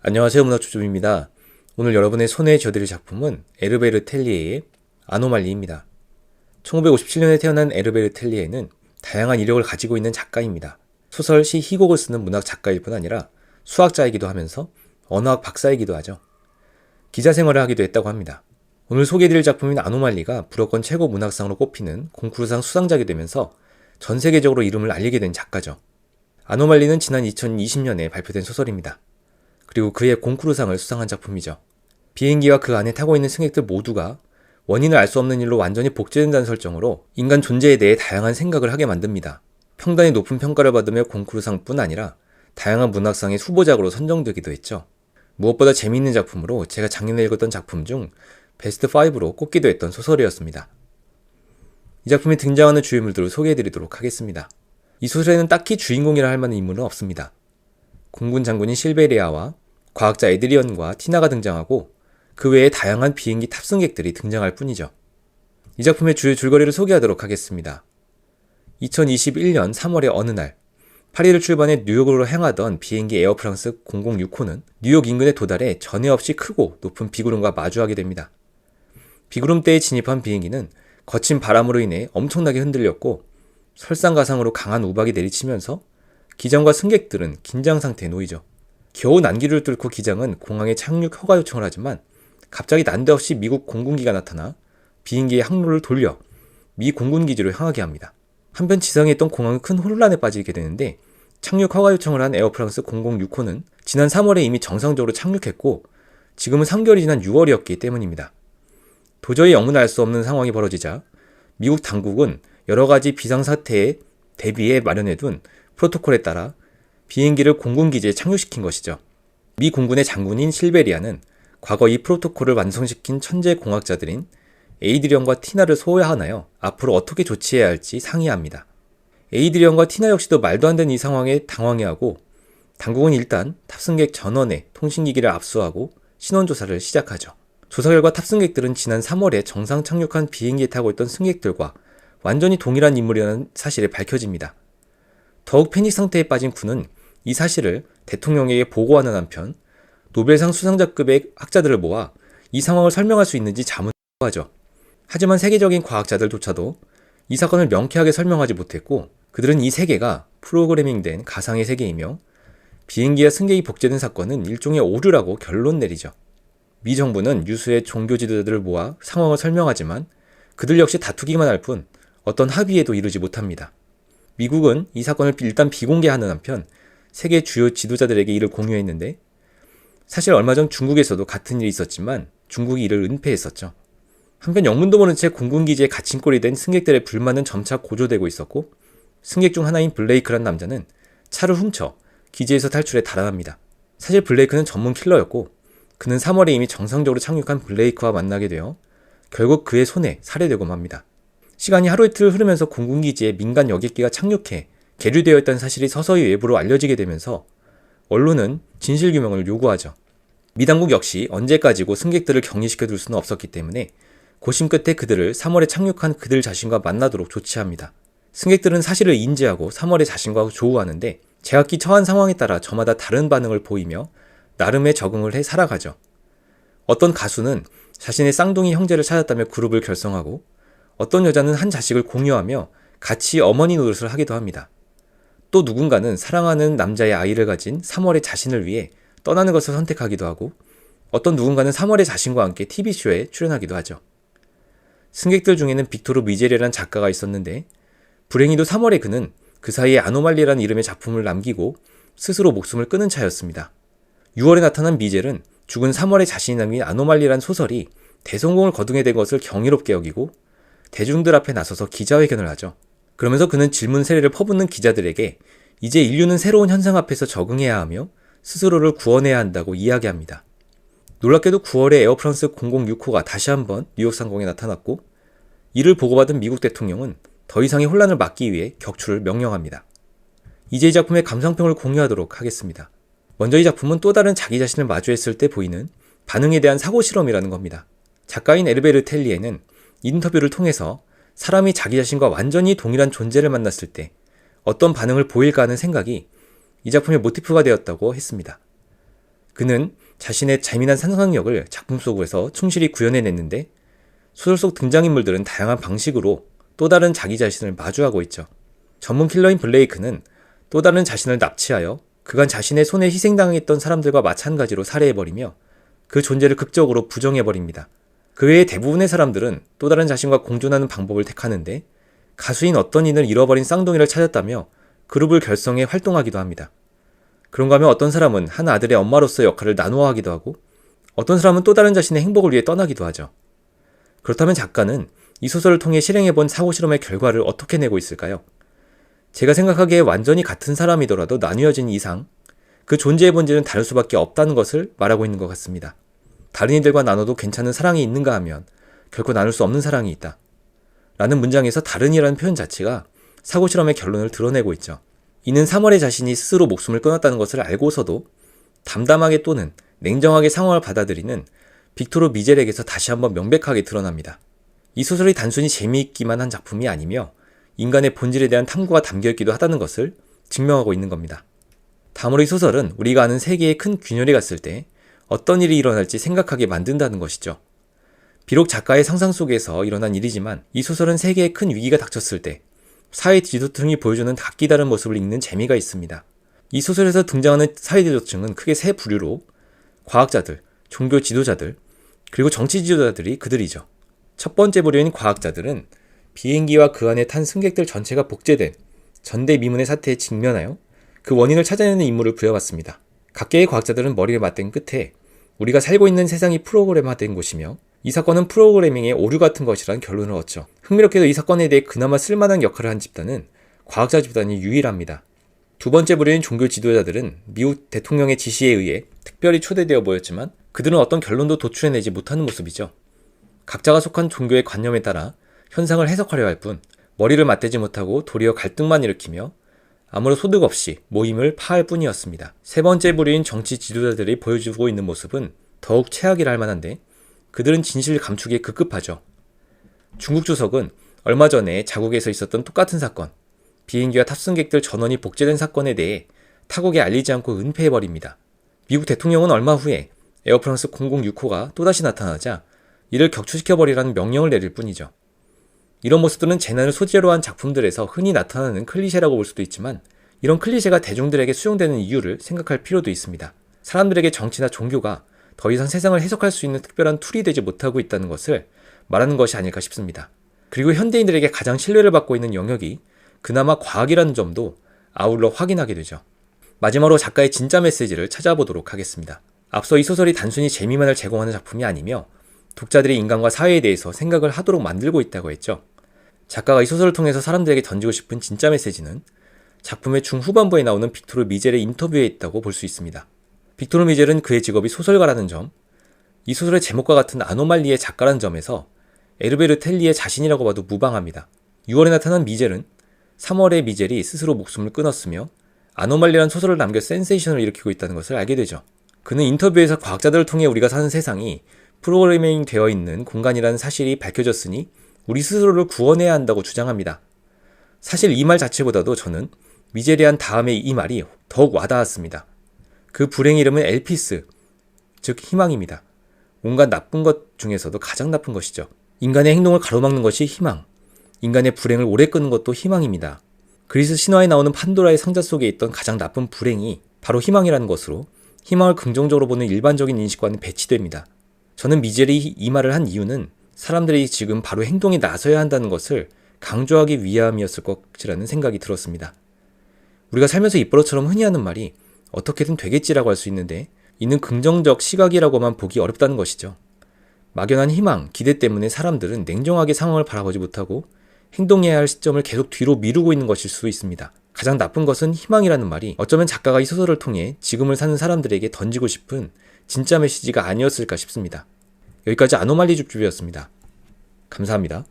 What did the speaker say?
안녕하세요, 문학초점입니다. 오늘 여러분의 손에 쥐어드릴 작품은 에르베르 텔리에의 아노말리입니다. 1957년에 태어난 에르베르 텔리에는 다양한 이력을 가지고 있는 작가입니다. 소설, 시, 희곡을 쓰는 문학 작가일 뿐 아니라 수학자이기도 하면서 언어학 박사이기도 하죠. 기자 생활을 하기도 했다고 합니다. 오늘 소개해드릴 작품인 아노말리가 불어권 최고 문학상으로 꼽히는 콩쿠르상 수상작이 되면서 전 세계적으로 이름을 알리게 된 작가죠. 아노말리는 지난 2020년에 발표된 소설입니다. 그리고 그의 콩쿠르상을 수상한 작품이죠. 비행기와 그 안에 타고 있는 승객들 모두가 원인을 알 수 없는 일로 완전히 복제된다는 설정으로 인간 존재에 대해 다양한 생각을 하게 만듭니다. 평단이 높은 평가를 받으며 콩쿠르상뿐 아니라 다양한 문학상의 후보작으로 선정되기도 했죠. 무엇보다 재미있는 작품으로 제가 작년에 읽었던 작품 중 베스트 5로 꼽기도 했던 소설이었습니다. 이 작품에 등장하는 주인물들을 소개해드리도록 하겠습니다. 이 소설에는 딱히 주인공이라 할 만한 인물은 없습니다. 공군 장군인 실베리아와 과학자 에드리언과 티나가 등장하고 그 외에 다양한 비행기 탑승객들이 등장할 뿐이죠. 이 작품의 주요 줄거리를 소개하도록 하겠습니다. 2021년 3월의 어느 날 파리를 출발해 뉴욕으로 향하던 비행기 에어프랑스 006호는 뉴욕 인근에 도달해 전에 없이 크고 높은 비구름과 마주하게 됩니다. 비구름대에 진입한 비행기는 거친 바람으로 인해 엄청나게 흔들렸고 설상가상으로 강한 우박이 내리치면서 기장과 승객들은 긴장 상태에 놓이죠. 겨우 난기를 뚫고 기장은 공항에 착륙 허가 요청을 하지만 갑자기 난데없이 미국 공군기가 나타나 비행기의 항로를 돌려 미 공군기지로 향하게 합니다. 한편 지상에 있던 공항은 큰 혼란에 빠지게 되는데 착륙 허가 요청을 한 에어프랑스 006호는 지난 3월에 이미 정상적으로 착륙했고 지금은 3개월이 지난 6월이었기 때문입니다. 도저히 영문을 알 수 없는 상황이 벌어지자 미국 당국은 여러 가지 비상사태에 대비해 마련해둔 프로토콜에 따라 비행기를 공군기지에 착륙시킨 것이죠. 미 공군의 장군인 실베리아는 과거 이 프로토콜을 완성시킨 천재 공학자들인 에이드리언과 티나를 소환하여 앞으로 어떻게 조치해야 할지 상의합니다. 에이드리언과 티나 역시도 말도 안 되는 이 상황에 당황해하고 당국은 일단 탑승객 전원의 통신기기를 압수하고 신원조사를 시작하죠. 조사 결과 탑승객들은 지난 3월에 정상 착륙한 비행기에 타고 있던 승객들과 완전히 동일한 인물이라는 사실이 밝혀집니다. 더욱 패닉 상태에 빠진 군은 이 사실을 대통령에게 보고하는 한편 노벨상 수상자급의 학자들을 모아 이 상황을 설명할 수 있는지 자문하죠. 하지만 세계적인 과학자들조차도 이 사건을 명쾌하게 설명하지 못했고 그들은 이 세계가 프로그래밍된 가상의 세계이며 비행기와 승객이 복제된 사건은 일종의 오류라고 결론 내리죠. 미 정부는 유수의 종교 지도자들을 모아 상황을 설명하지만 그들 역시 다투기만 할 뿐 어떤 합의에도 이르지 못합니다. 미국은 이 사건을 일단 비공개하는 한편 세계 주요 지도자들에게 이를 공유했는데 사실 얼마 전 중국에서도 같은 일이 있었지만 중국이 이를 은폐했었죠. 한편 영문도 모른 채 공군기지에 갇힌 꼴이 된 승객들의 불만은 점차 고조되고 있었고 승객 중 하나인 블레이크란 남자는 차를 훔쳐 기지에서 탈출해 달아납니다. 사실 블레이크는 전문 킬러였고 그는 3월에 이미 정상적으로 착륙한 블레이크와 만나게 되어 결국 그의 손에 살해되고 맙니다. 시간이 하루 이틀 흐르면서 공군기지에 민간 여객기가 착륙해 계류되어 있다는 사실이 서서히 외부로 알려지게 되면서 언론은 진실규명을 요구하죠. 미 당국 역시 언제까지고 승객들을 격리시켜둘 수는 없었기 때문에 고심 끝에 그들을 3월에 착륙한 그들 자신과 만나도록 조치합니다. 승객들은 사실을 인지하고 3월에 자신과 조우하는데 제각기 처한 상황에 따라 저마다 다른 반응을 보이며 나름의 적응을 해 살아가죠. 어떤 가수는 자신의 쌍둥이 형제를 찾았다며 그룹을 결성하고 어떤 여자는 한 자식을 공유하며 같이 어머니 노릇을 하기도 합니다. 또 누군가는 사랑하는 남자의 아이를 가진 3월의 자신을 위해 떠나는 것을 선택하기도 하고 어떤 누군가는 3월의 자신과 함께 TV쇼에 출연하기도 하죠. 승객들 중에는 빅토르 미제리라는 작가가 있었는데 불행히도 3월에 그는 그 사이에 아노말리라는 이름의 작품을 남기고 스스로 목숨을 끊은 차였습니다. 6월에 나타난 미젤은 죽은 3월의 자신이 남긴 아노말리라는 소설이 대성공을 거두게 된 것을 경이롭게 여기고 대중들 앞에 나서서 기자회견을 하죠. 그러면서 그는 질문 세례를 퍼붓는 기자들에게 이제 인류는 새로운 현상 앞에서 적응해야 하며 스스로를 구원해야 한다고 이야기합니다. 놀랍게도 9월에 에어프랑스 006호가 다시 한번 뉴욕 상공에 나타났고 이를 보고받은 미국 대통령은 더 이상의 혼란을 막기 위해 격추를 명령합니다. 이제 이 작품의 감상평을 공유하도록 하겠습니다. 먼저 이 작품은 또 다른 자기 자신을 마주했을 때 보이는 반응에 대한 사고실험이라는 겁니다. 작가인 에르베르 텔리에는 인터뷰를 통해서 사람이 자기 자신과 완전히 동일한 존재를 만났을 때 어떤 반응을 보일까 하는 생각이 이 작품의 모티프가 되었다고 했습니다. 그는 자신의 재미난 상상력을 작품 속에서 충실히 구현해냈는데 소설 속 등장인물들은 다양한 방식으로 또 다른 자기 자신을 마주하고 있죠. 전문 킬러인 블레이크는 또 다른 자신을 납치하여 그간 자신의 손에 희생당했던 사람들과 마찬가지로 살해해버리며 그 존재를 극적으로 부정해버립니다. 그 외에 대부분의 사람들은 또 다른 자신과 공존하는 방법을 택하는데 가수인 어떤 이를 잃어버린 쌍둥이를 찾았다며 그룹을 결성해 활동하기도 합니다. 그런가 하면 어떤 사람은 한 아들의 엄마로서의 역할을 나누어 하기도 하고 어떤 사람은 또 다른 자신의 행복을 위해 떠나기도 하죠. 그렇다면 작가는 이 소설을 통해 실행해본 사고실험의 결과를 어떻게 내고 있을까요? 제가 생각하기에 완전히 같은 사람이더라도 나뉘어진 이상 그 존재의 본질은 다를 수밖에 없다는 것을 말하고 있는 것 같습니다. 다른 이들과 나눠도 괜찮은 사랑이 있는가 하면 결코 나눌 수 없는 사랑이 있다. 라는 문장에서 다른이라는 표현 자체가 사고실험의 결론을 드러내고 있죠. 이는 3월의 자신이 스스로 목숨을 끊었다는 것을 알고서도 담담하게 또는 냉정하게 상황을 받아들이는 빅토르 미젤에게서 다시 한번 명백하게 드러납니다. 이 소설이 단순히 재미있기만 한 작품이 아니며 인간의 본질에 대한 탐구가 담겨있기도 하다는 것을 증명하고 있는 겁니다. 다음으로 이 소설은 우리가 아는 세계에 큰 균열이 갔을 때 어떤 일이 일어날지 생각하게 만든다는 것이죠. 비록 작가의 상상 속에서 일어난 일이지만 이 소설은 세계에 큰 위기가 닥쳤을 때 사회 지도층이 보여주는 각기 다른 모습을 읽는 재미가 있습니다. 이 소설에서 등장하는 사회 지도층은 크게 세 부류로 과학자들, 종교 지도자들, 그리고 정치 지도자들이 그들이죠. 첫 번째 부류인 과학자들은 비행기와 그 안에 탄 승객들 전체가 복제된 전대미문의 사태에 직면하여 그 원인을 찾아내는 임무를 부여받습니다. 각계의 과학자들은 머리를 맞댄 끝에 우리가 살고 있는 세상이 프로그램화된 곳이며 이 사건은 프로그래밍의 오류 같은 것이라는 결론을 얻죠. 흥미롭게도 이 사건에 대해 그나마 쓸만한 역할을 한 집단은 과학자 집단이 유일합니다. 두 번째 부류인 종교 지도자들은 미국 대통령의 지시에 의해 특별히 초대되어 모였지만 그들은 어떤 결론도 도출해내지 못하는 모습이죠. 각자가 속한 종교의 관념에 따라 현상을 해석하려 할 뿐 머리를 맞대지 못하고 도리어 갈등만 일으키며 아무런 소득 없이 모임을 파할 뿐이었습니다. 세 번째 부류인 정치 지도자들이 보여주고 있는 모습은 더욱 최악이라 할 만한데 그들은 진실 감추기에 급급하죠. 중국 주석은 얼마 전에 자국에서 있었던 똑같은 사건, 비행기와 탑승객들 전원이 복제된 사건에 대해 타국에 알리지 않고 은폐해버립니다. 미국 대통령은 얼마 후에 에어프랑스 006호가 또다시 나타나자 이를 격추시켜버리라는 명령을 내릴 뿐이죠. 이런 모습들은 재난을 소재로 한 작품들에서 흔히 나타나는 클리셰라고 볼 수도 있지만 이런 클리셰가 대중들에게 수용되는 이유를 생각할 필요도 있습니다. 사람들에게 정치나 종교가 더 이상 세상을 해석할 수 있는 특별한 툴이 되지 못하고 있다는 것을 말하는 것이 아닐까 싶습니다. 그리고 현대인들에게 가장 신뢰를 받고 있는 영역이 그나마 과학이라는 점도 아울러 확인하게 되죠. 마지막으로 작가의 진짜 메시지를 찾아보도록 하겠습니다. 앞서 이 소설이 단순히 재미만을 제공하는 작품이 아니며 독자들이 인간과 사회에 대해서 생각을 하도록 만들고 있다고 했죠. 작가가 이 소설을 통해서 사람들에게 던지고 싶은 진짜 메시지는 작품의 중후반부에 나오는 빅토르 미젤의 인터뷰에 있다고 볼 수 있습니다. 빅토르 미젤은 그의 직업이 소설가라는 점, 이 소설의 제목과 같은 아노말리의 작가라는 점에서 에르베르 텔리의 자신이라고 봐도 무방합니다. 6월에 나타난 미젤은 3월에 미젤이 스스로 목숨을 끊었으며 아노말리라는 소설을 남겨 센세이션을 일으키고 있다는 것을 알게 되죠. 그는 인터뷰에서 과학자들을 통해 우리가 사는 세상이 프로그래밍 되어 있는 공간이라는 사실이 밝혀졌으니 우리 스스로를 구원해야 한다고 주장합니다. 사실 이 말 자체보다도 저는 미젤이 한 다음에 이 말이 더욱 와닿았습니다. 그 불행의 이름은 엘피스, 즉 희망입니다. 온갖 나쁜 것 중에서도 가장 나쁜 것이죠. 인간의 행동을 가로막는 것이 희망, 인간의 불행을 오래 끄는 것도 희망입니다. 그리스 신화에 나오는 판도라의 상자 속에 있던 가장 나쁜 불행이 바로 희망이라는 것으로 희망을 긍정적으로 보는 일반적인 인식과는 배치됩니다. 저는 미젤이 이 말을 한 이유는 사람들이 지금 바로 행동에 나서야 한다는 것을 강조하기 위함이었을 것이라는 생각이 들었습니다. 우리가 살면서 입버릇처럼 흔히 하는 말이 어떻게든 되겠지라고 할 수 있는데 이는 긍정적 시각이라고만 보기 어렵다는 것이죠. 막연한 희망, 기대 때문에 사람들은 냉정하게 상황을 바라보지 못하고 행동해야 할 시점을 계속 뒤로 미루고 있는 것일 수 있습니다. 가장 나쁜 것은 희망이라는 말이 어쩌면 작가가 이 소설을 통해 지금을 사는 사람들에게 던지고 싶은 진짜 메시지가 아니었을까 싶습니다. 여기까지 아노말리 줍줍이었습니다. 감사합니다.